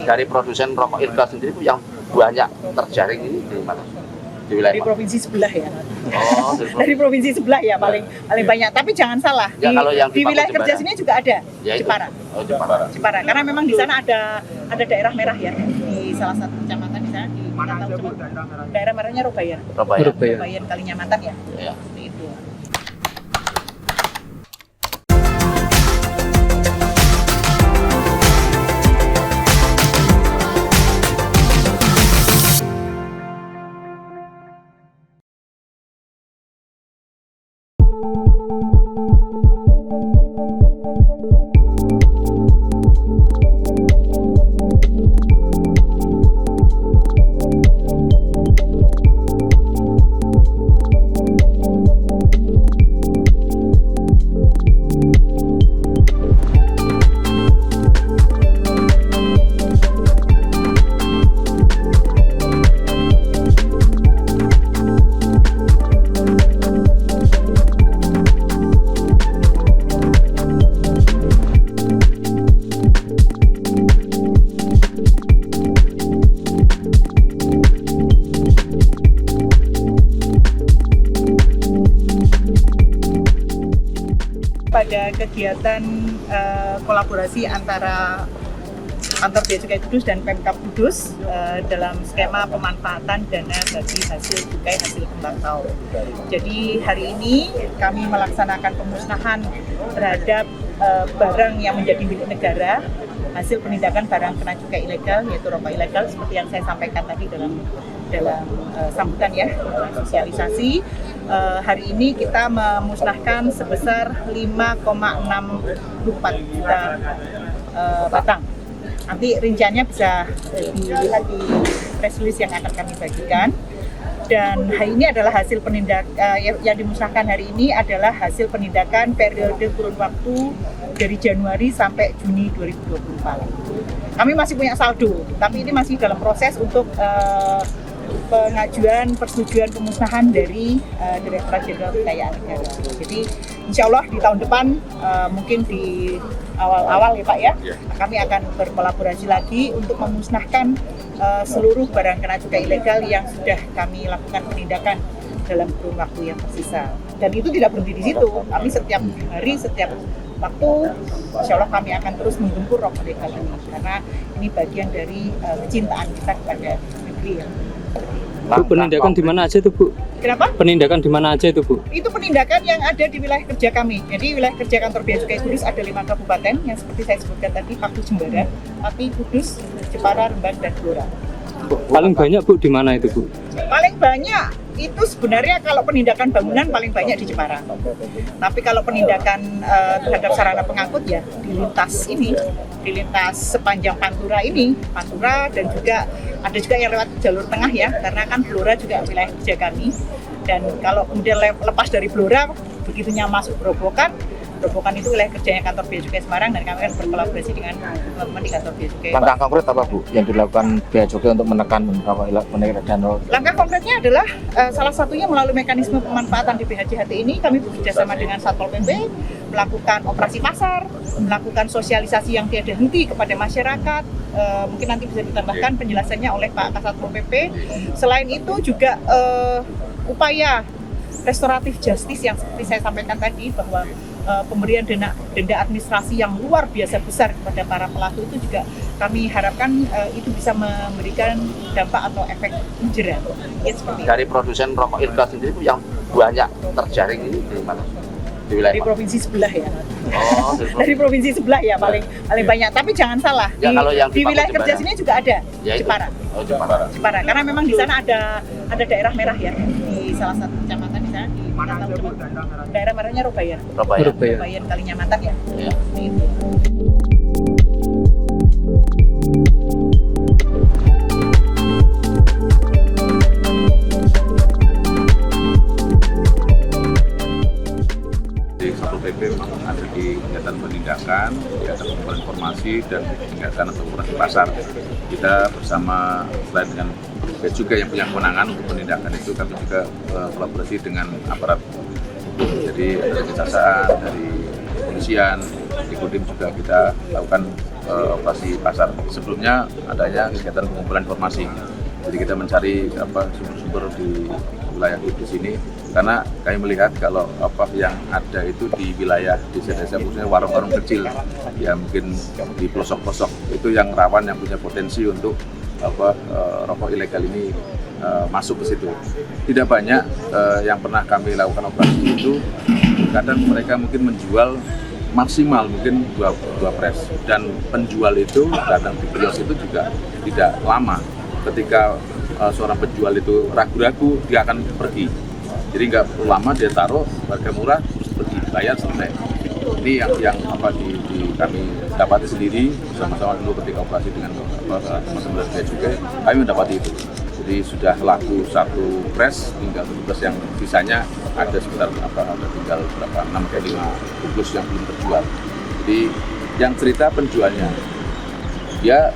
Dari produsen rokok ilegal sendiri itu yang banyak terjaring ini di mana? Di wilayah Dari mana? provinsi sebelah ya. Oh, Dari provinsi sebelah ya paling banyak. Tapi jangan salah, Ya, kalau yang di di wilayah Papua kerja Jepara. sini juga ada. Ya, itu. Jepara. Oh, Jepara. Jepara. Karena memang di sana ada daerah merah ya, di salah satu kecamatan di sana di daerah merahnya Robayan. Robayan Kalinyamatan ya. Ya. Seperti itu. Pada kegiatan kolaborasi antara Kantor Bea Cukai Kudus dan Pemkab Kudus dalam skema pemanfaatan dana bagi hasil cukai hasil tembakau. Jadi hari ini kami melaksanakan pemusnahan terhadap barang yang menjadi milik negara, hasil penindakan barang kena cukai ilegal yaitu rokok ilegal seperti yang saya sampaikan tadi dalam sambutan ya, sosialisasi. Hari ini kita memusnahkan sebesar 5,64 juta batang. Nanti rinciannya bisa dilihat di press release yang akan kami bagikan. Dan hari ini adalah hasil yang dimusnahkan hari ini adalah hasil penindakan periode kurun waktu dari Januari sampai Juni 2024. Kami masih punya saldo, tapi ini masih dalam proses untuk pengajuan persetujuan pemusnahan dari Direktorat Jenderal Kekayaan Negara. Jadi insya Allah di tahun depan mungkin di awal-awal ya Pak ya, kami akan berkolaborasi lagi untuk memusnahkan seluruh barang kena cukai ilegal yang sudah kami lakukan penindakan dalam kurun waktu yang tersisa. Dan itu tidak berhenti di situ. Kami setiap hari, setiap waktu, insya Allah kami akan terus menggempur rokok ilegal ini karena ini bagian dari kecintaan kita kepada negeri ya. Bu, penindakan di mana aja itu Bu? Kenapa? Penindakan di mana aja itu Bu? Itu penindakan yang ada di wilayah kerja kami. Jadi wilayah kerja Kantor Bea Cukai Kudus ada 5 kabupaten yang seperti saya sebutkan tadi, Paku, Jembara, Pati, Kudus, Jepara, Rembang, dan Blora. Paling banyak Bu di mana itu Bu? Paling banyak itu sebenarnya kalau penindakan bangunan paling banyak di Jepara. Tapi kalau penindakan terhadap sarana pengangkut ya di lintas sepanjang Pantura ini, Pantura dan juga ada juga yang lewat jalur tengah ya, karena kan Blora juga wilayah kerja kami. Dan kalau kemudian lepas dari Blora, begitunya masuk Grobogan itu wilayah kerjanya Kantor Bea Cukai Semarang dan kami akan berkolaborasi dengan teman-teman di Kantor Bea Cukai. Langkah konkret apa Bu yang dilakukan Bea Cukai untuk menekan rokok ilegal dan Langkah konkretnya adalah salah satunya melalui mekanisme pemanfaatan di BHJHT ini kami bekerjasama dengan Satpol PP melakukan operasi pasar, melakukan sosialisasi yang tiada henti kepada masyarakat. Mungkin nanti bisa ditambahkan penjelasannya oleh Pak Kasatpol PP. Selain itu juga upaya restoratif justice yang seperti saya sampaikan tadi bahwa pemberian denda administrasi yang luar biasa besar kepada para pelaku itu juga kami harapkan itu bisa memberikan dampak atau efek jerah. Ya, dari produsen rokok ilegal sendiri itu yang banyak terjaring ini di mana? Di wilayah dari provinsi sebelah ya. Oh, dari provinsi sebelah ya paling banyak. Tapi jangan salah, ya, kalau yang di wilayah kerja sini juga ada. Ya, Jepara. Oh, Jepara. Karena memang di sana ada daerah merah ya, di salah satu kecamatan di sana di daerah merahnya Robayan Kalinyamatan ya. Ya. Itu. Satpol PP memang ada di kegiatan penindakan, kegiatan pengumpulan informasi dan kegiatan atau operasi pasar. Kita bersama selain dengan Bea Cukai yang punya kewenangan untuk penindakan itu, kami juga kolaborasi dengan aparat hukum. Jadi dari kejaksaan, dari kepolisian, di Kodim juga kita lakukan operasi pasar. Sebelumnya adanya kegiatan pengumpulan informasi. Jadi kita mencari sumber-sumber di wilayah Kudus ini karena kami melihat kalau yang ada itu di wilayah desa-desa khususnya warung-warung kecil ya mungkin di pelosok-pelosok itu yang rawan yang punya potensi untuk rokok ilegal ini masuk ke situ. Tidak banyak yang pernah kami lakukan operasi itu, kadang mereka mungkin menjual maksimal mungkin dua pres dan penjual itu datang di kios itu juga tidak lama. Ketika seorang penjual itu ragu-ragu, dia akan pergi. Jadi nggak perlu lama, dia taruh harga murah, terus pergi, bayar, selesai. Ini yang kami dapati sendiri bersama-sama dulu ketika operasi dengan teman-teman dari juga, kami mendapati itu. Jadi sudah laku 1 pres, tinggal 17 yang sisanya ada sekitar ada tinggal berapa 6-5 bungkus yang belum terjual. Jadi yang cerita penjualnya, dia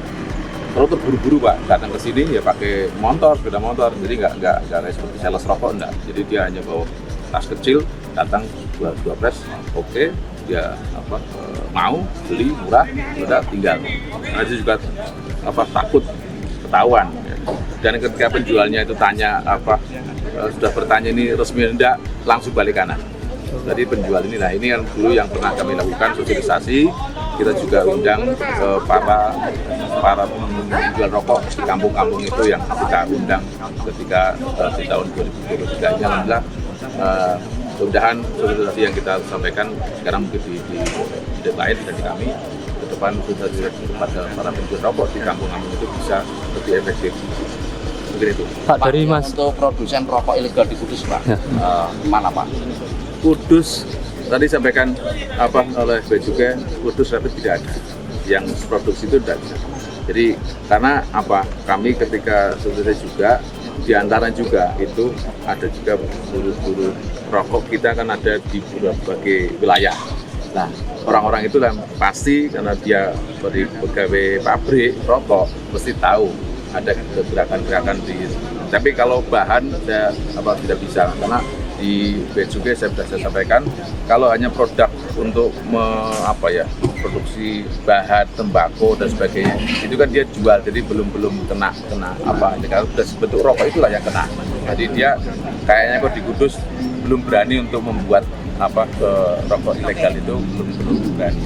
kalau terburu-buru Pak, datang ke sini ya pakai sepeda motor, jadi nggak seperti sales rokok enggak. Jadi dia hanya bawa tas kecil, datang dua pres, oke, dia mau beli murah, udah tinggal. Nah itu juga takut ketahuan. Ya. Dan ketika penjualnya itu tanya sudah bertanya ini resmi enggak, langsung balik kanan. Jadi penjual ini, nah ini yang dulu yang pernah kami lakukan sosialisasi. Kita juga undang para penjual rokok di kampung-kampung itu yang kita undang ketika di tahun 2023 ini. Alhamdulillah mudah-mudahan sosialisasi yang kita sampaikan sekarang mungkin di lain dan di kami ke depan sosialisasi kepada para penjual rokok di kampung-kampung itu bisa lebih efektif. Mungkin itu. Pak, dari Mas untuk produsen rokok ilegal di Kudus Pak, mana Pak? Kudus tadi sampaikan oleh Becukai, Kudus rapid tidak ada yang produksi itu tidak bisa. Jadi karena kami ketika selesai juga diantara juga itu ada juga buruh rokok kita kan ada di berbagai wilayah. Nah orang-orang itu pasti karena dia sebagai pegawai pabrik rokok mesti tahu ada gerakan-gerakan di. Tapi kalau bahan saya tidak bisa karena di Becukai saya sudah sampaikan kalau hanya produk untuk produksi bahan tembakau dan sebagainya itu kan dia jual jadi belum kena kalau sudah bentuk rokok itulah yang kena. Jadi dia kayaknya kok di Kudus belum berani untuk membuat rokok ilegal itu belum berani.